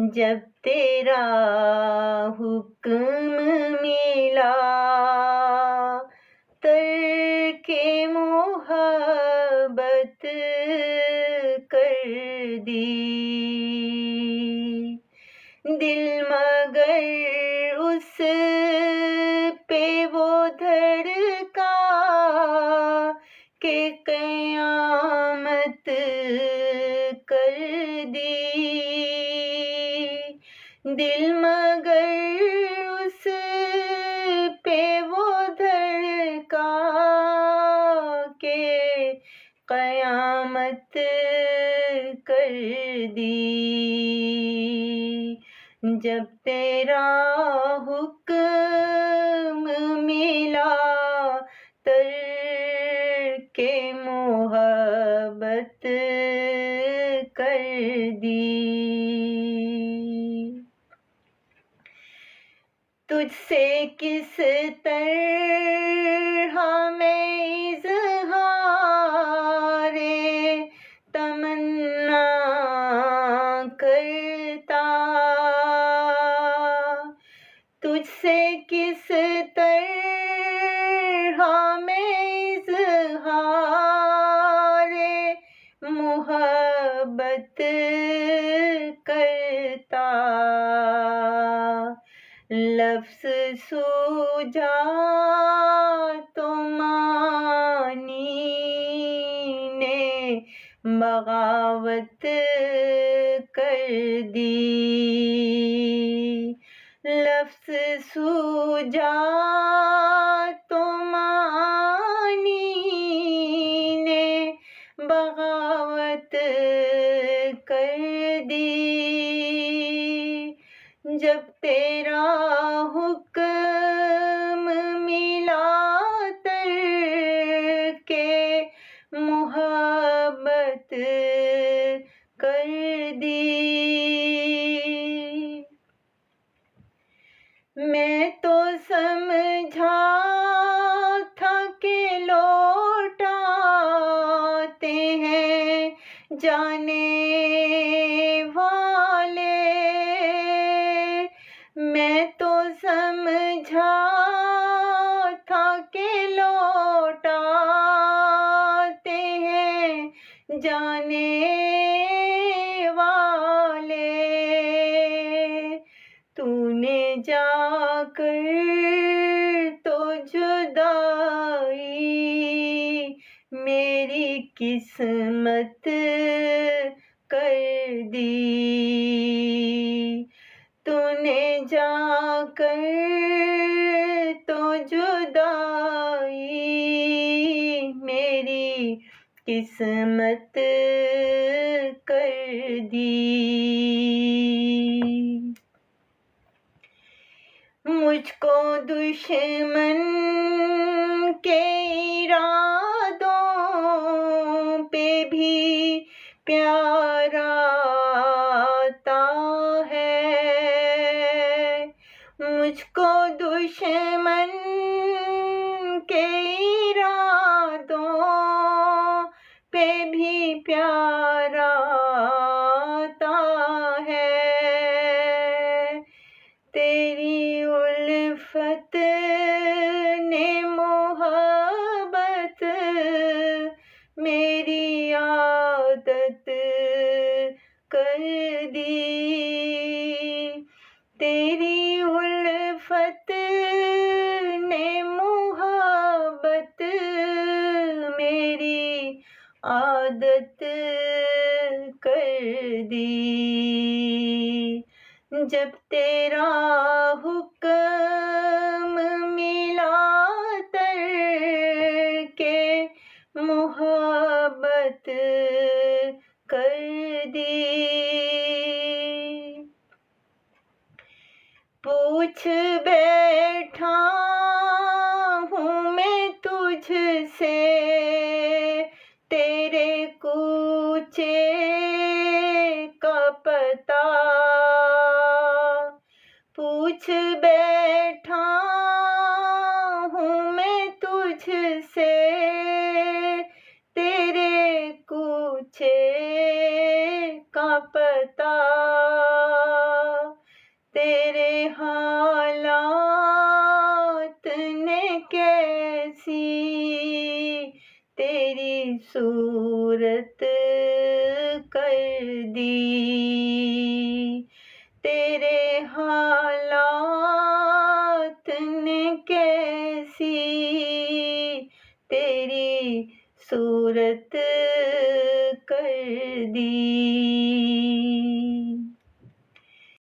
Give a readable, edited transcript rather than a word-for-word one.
जब तेरा हुक्म मिला तरके मोहब्बत कर दी। दिल मगर उस पे वो धड़का के कयामत कर दी। दिल मगर उस पे वो धड़का के कयामत कर दी। जब तेरा हुक्म मिला तरके मोहब्बत कर दी। तुझसे किस तरह मैं इज़हारे तमन्ना करता। तुझसे किस तरह मैं इज़हारे मोहब्बत करता। लफ्ज़ सूझा तो मानी ने बगावत कर दी। लफ्ज़ सूझा तो मानी ने बगावत कर दी। जब तेरा हुक्म मिला तरके मोहब्बत कर दी। मैं तो समझा था कि लौटाते हैं जाने वाले। मैं तो समझा था कि लौटाते हैं जाने वाले। तूने जाकर तो जुदाई मेरी किस्मत कर दी। तूने जाकर तो जुदाई मेरी किस्मत कर दी। मुझको दुश्मन के इरादों पे भी प्यार आता है। मुझको दुश्मन के इरादों पे भी प्यार आता है। तेरी उल्फत ने मोहब्बत मेरी आदत कर दी। तेरी उल्फत ने मोहब्बत मेरी आदत कर दी। जब तेरा हुक्म मिला तरके मोहब्बत कर दी। पूछ बैठा हूँ मैं तुझसे तेरे कूचे का पता। पूछ बैठा तेरे हालात ने कैसी तेरी सूरत कर दी। तेरे हालात ने कैसी तेरी सूरत कर दी।